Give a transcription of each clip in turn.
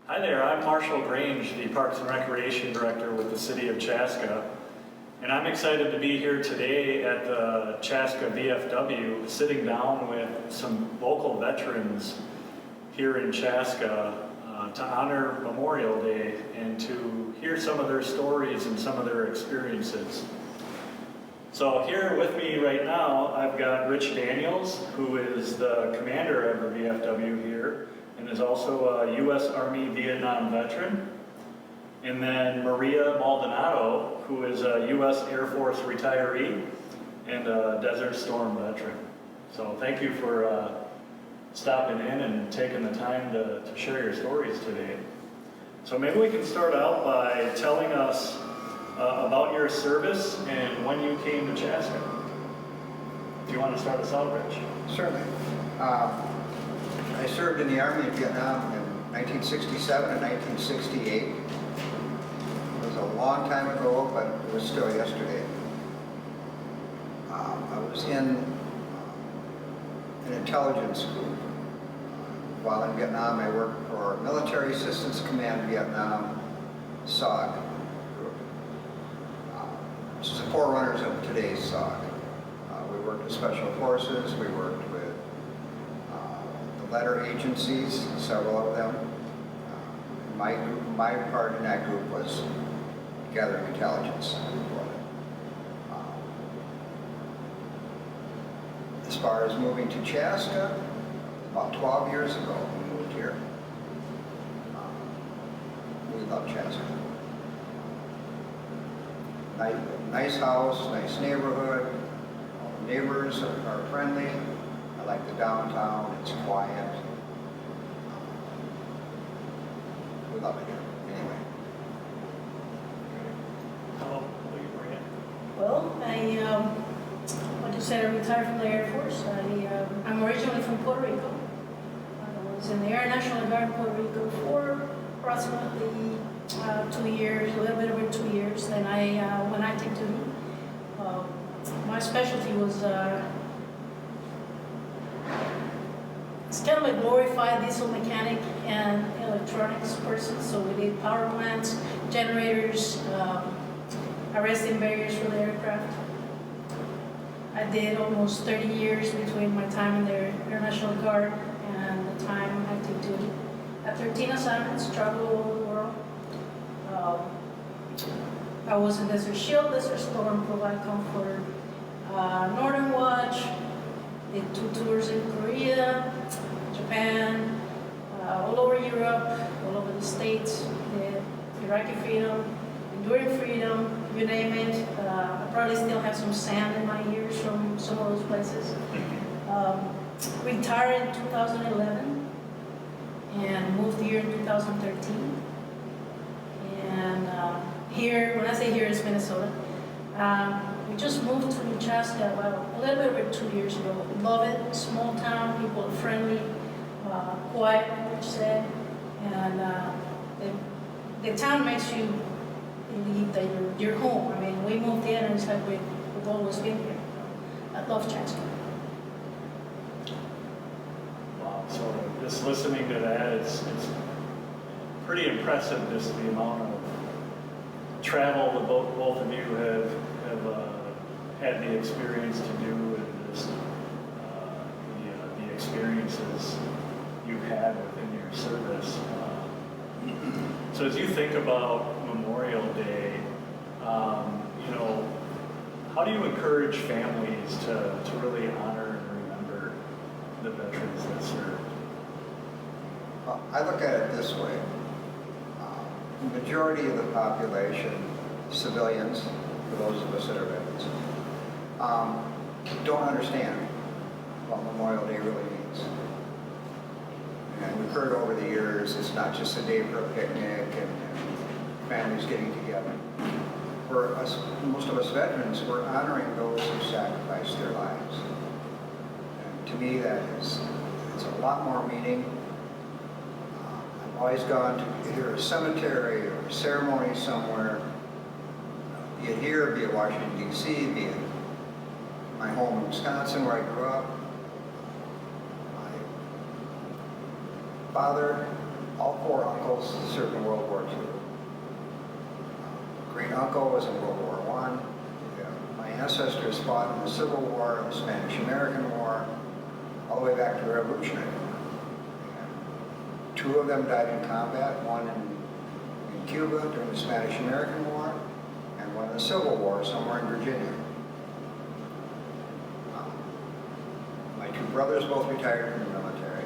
Hi there, I'm Marshall Grange, the Parks and Recreation Director with the City of Chaska. And I'm excited to be here today at the Chaska VFW, sitting down with some local veterans here in Chaska to honor Memorial Day and to hear some of their stories and some of their experiences. So here with me right now, I've got Rich Daniels, who is the commander of the VFW here, and is also a U.S. Army Vietnam veteran. And then Maria Maldonado, who is a U.S. Air Force retiree and a Desert Storm veteran. So thank you for stopping in and taking the time to share your stories today. So maybe we can start out by telling us about your service and when you came to Chaska. If you want to start us out, Rich. Certainly. I served in the Army in Vietnam in 1967 and 1968. It was a long time ago, but it was still yesterday. I was in an intelligence group. While in Vietnam, I worked for Military Assistance Command Vietnam, SOG group, which is the forerunners of today's SOG. We worked with Special Forces, we worked with the letter agencies, several of them. My part in that group was gathering intelligence for them. As far as moving to Chaska, about 12 years ago we moved here. We love Chaska. Nice house, nice neighborhood. All the neighbors are friendly. I like the downtown, it's quiet. We love it here. Anyway. How will you bring it? Well, like you said, I retired from the Air Force. I'm originally from Puerto Rico. I was in the Air National Guard in Puerto Rico for approximately 2 years, a little bit over 2 years. Then I went active duty. My specialty was it's kind of a glorified diesel mechanic and electronics person. So we did power plants, generators, arresting barriers for the aircraft. I did almost 30 years between my time in the Air National Guard and the time active duty. Had 13 assignments, traveled all over the world. I was in Desert Shield, Desert Storm, provide comfort, Northern Watch, did 2 tours in Korea, Japan, all over Europe, all over the States, did Iraqi freedom, enduring freedom, you name it. I probably still have some sand in my ears from some of those places. Retired in 2011 and moved here in 2013. And here, when I say here, it's Minnesota. We just moved to Chaska about a little bit over 2 years ago. Love it, small town, people are friendly, quiet, like Rich said, and the town makes you believe that you're home. I mean, we moved in and it's like we've always been here. I love Chaska. Wow, so just listening to that, it's pretty impressive, just the amount of travel that both of you have had the experience to do, and just the experiences you've had within your service. So as you think about Memorial Day, how do you encourage families to really honor and remember the veterans that served? Well, I look at it this way. The majority of the population, civilians, for those of us that are veterans, don't understand what Memorial Day really means. And we've heard over the years, it's not just a day for a picnic and families getting together. For us, most of us veterans, we're honoring those who sacrificed their lives. And to me, it's a lot more meaning. I've always gone to either a cemetery or a ceremony somewhere, be it here, be it Washington, D.C., be it my home in Wisconsin where I grew up. My father, all 4 uncles, uncles served in World War II. Great uncle was in World War I. My ancestors fought in the Civil War, the Spanish-American War, all the way back to the Revolutionary War. And 2 of them died in combat, one in Cuba during the Spanish-American War, and one in the Civil War somewhere in Virginia. My 2 brothers both retired from the military.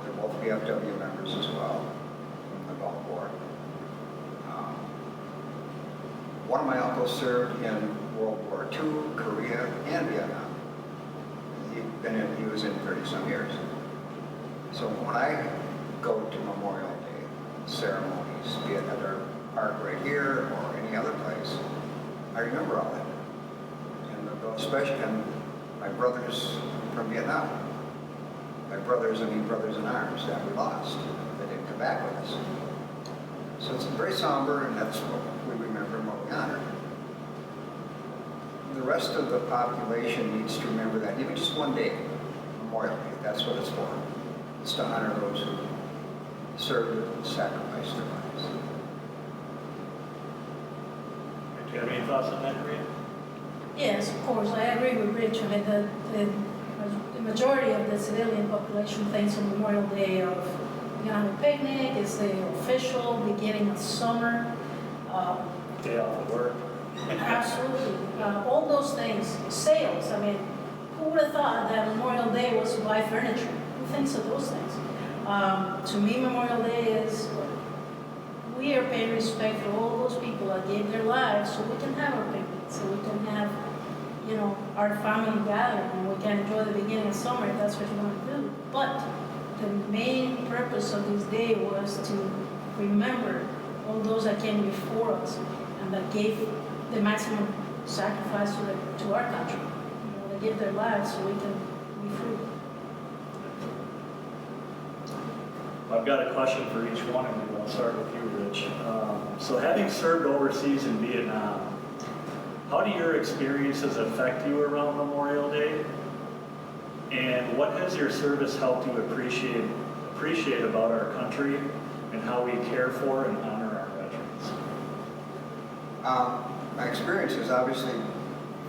They're both VFW members as well from the Gulf War. One of my uncles served in World War II, Korea, and Vietnam. He was in 30-some years. So when I go to Memorial Day ceremonies, be it at our park right here or any other place, I remember all that. And especially my brothers from Vietnam. My brothers, I mean brothers in arms that we lost. They didn't come back with us. So it's very somber, and that's what we remember and what we honor. The rest of the population needs to remember that even just one day, Memorial Day, that's what it's for. It's to honor those who served and sacrificed their lives. Do you have any thoughts on that, Maria? Yes, of course, I agree with Rich. I mean, the majority of the civilian population thinks on Memorial Day of have a picnic, it's the official beginning of summer. Day off of work. Absolutely. All those things. Sales, I mean, who would have thought that Memorial Day was to buy furniture? Who thinks of those things? To me, Memorial Day is, we are paying respect for all those people that gave their lives so we can have our picnic, so we can have, you know, our family gathering, and we can enjoy the beginning of summer if that's what you want to do. But the main purpose of this day was to remember all those that came before us and that gave the maximum sacrifice to our country. You know, they gave their lives so we can be free. I've got a question for each one of you. I'll start with you, Rich. So having served overseas in Vietnam, how do your experiences affect you around Memorial Day? And what has your service helped you appreciate about our country and how we care for and honor our veterans? My experience is obviously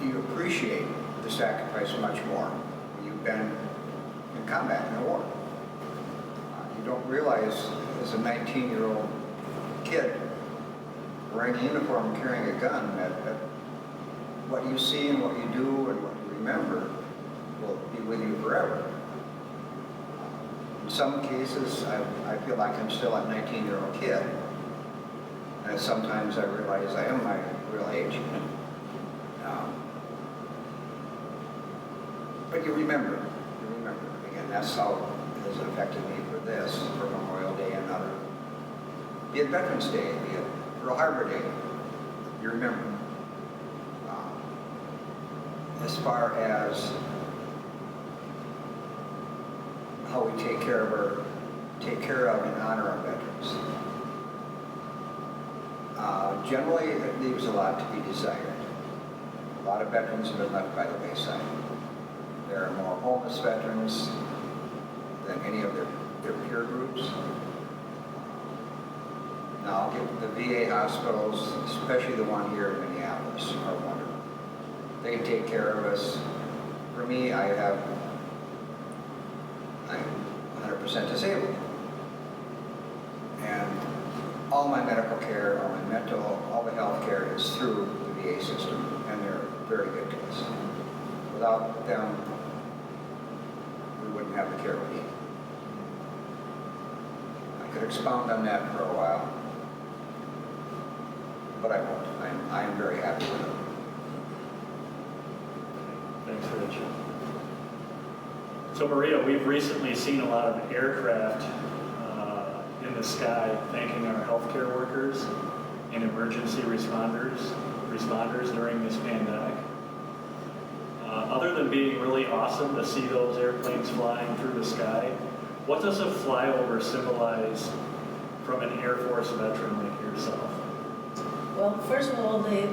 you appreciate the sacrifice much more when you've been in combat in a war. You don't realize as a 19-year-old kid wearing a uniform and carrying a gun that what you see and what you do and what you remember will be with you forever. In some cases, I feel like I'm still a 19-year-old kid, and sometimes I realize I am my real age. But you remember. Again, that's how it has affected me for this, for Memorial Day and other. Be it Veterans Day, be it Pearl Harbor Day, you remember. As far as how we take care of and honor our veterans. Generally, it leaves a lot to be desired. A lot of veterans have been left by the wayside. There are more homeless veterans than any of their peer groups. Now, the VA hospitals, especially the one here in Minneapolis, are wonderful. They take care of us. For me, I'm 100% disabled. And all my medical care, all my mental, all the health care is through the VA system, and they're very good to us. Without them, we wouldn't have the care we need. I could expound on that for a while, but I won't. I am very happy with it. Thanks, Rich. So Maria, we've recently seen a lot of aircraft in the sky thanking our healthcare workers and emergency responders during this pandemic. Other than being really awesome to see those airplanes flying through the sky, what does a flyover symbolize from an Air Force veteran like yourself? Well, first of all, the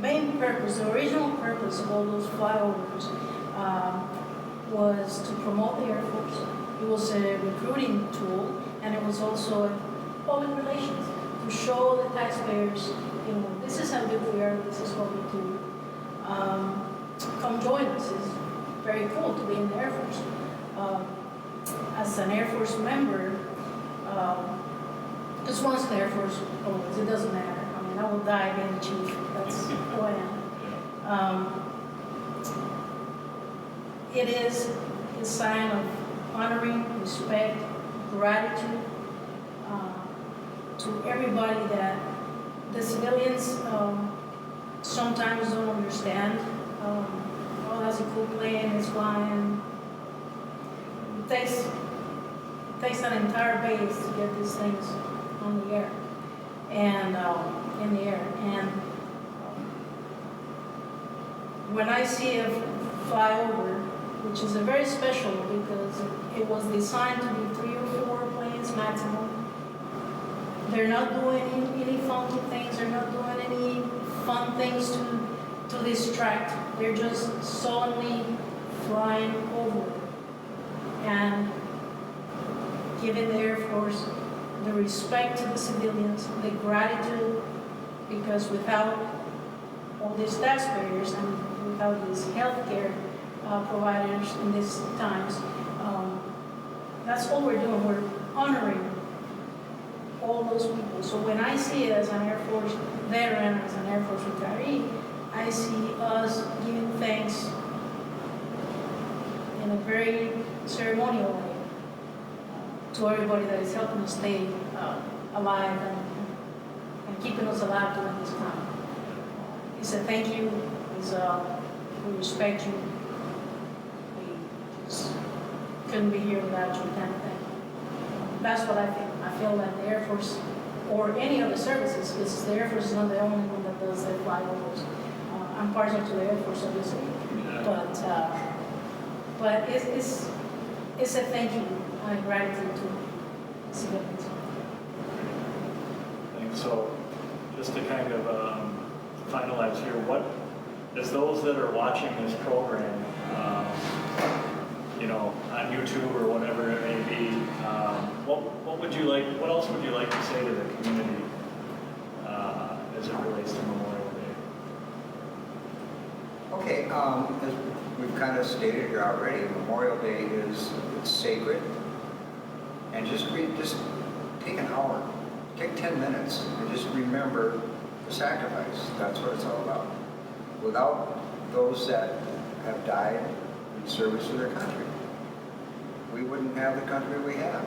main purpose, the original purpose of all those flyovers was to promote the Air Force. It was a recruiting tool, and it was also a public relations to show the taxpayers, this is how good we are, this is what we do. Come join us. It's very cool to be in the Air Force. As an Air Force member, just once in the Air Force, always, it doesn't matter. I mean, I will die being a chief. That's who I am. It is a sign of honoring, respect, gratitude to everybody that the civilians sometimes don't understand. Oh, that's a cool plane, it's flying. It takes an entire base to get these things on the air and in the air. And when I see it fly over, which is a very special because it was designed to be 3 or 4 planes maximum. They're not doing any funky things. They're not doing any fun things to distract. They're just solemnly flying over and giving the Air Force the respect to the civilians, the gratitude, because without all these taxpayers and without these healthcare providers in these times, that's what we're doing. We're honoring all those people. So when I see it as an Air Force veteran, as an Air Force retiree, I see us giving thanks in a very ceremonial way to everybody that is helping us stay alive and keeping us alive during this time. It's a thank you. It's we respect you. We just couldn't be here without you, kind of thing. That's what I think. I feel that the Air Force, or any other services, because the Air Force is not the only one that does the flyovers. I'm partial to the Air Force, obviously, but it's a thank you and gratitude to civilians. Thanks. So, just to kind of finalize here, what, as those that are watching this program, on YouTube or whatever it may be, what else would you like to say to the community as it relates to Memorial Day? Okay, as we've kind of stated here already, Memorial Day it's sacred, and just take an hour, take 10 minutes, and just remember the sacrifice. That's what it's all about. Without those that have died in service to their country, we wouldn't have the country we have.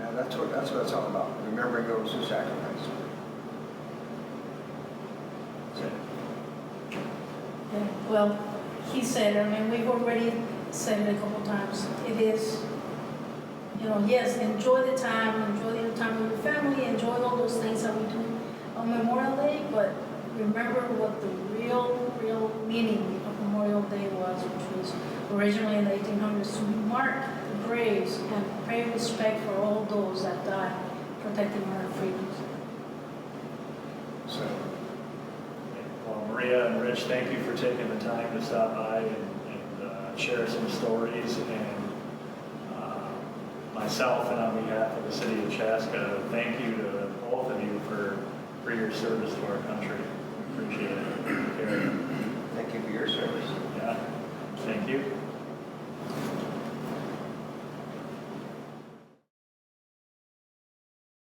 And that's what it's all about. Remembering those who sacrificed. That's it. Yeah, well, he said, we've already said it a couple times. It is, yes, enjoy the time with your family, enjoy all those things that we do on Memorial Day, but remember what the real meaning of Memorial Day was, which was originally in the 1800s to mark the graves and pay respect for all those that died protecting our freedoms. So. Well, Maria and Rich, thank you for taking the time to stop by and share some stories. And myself and on behalf of the city of Chaska, thank you to both of you for your service to our country. We appreciate it. Thank you for your service. Yeah, thank you.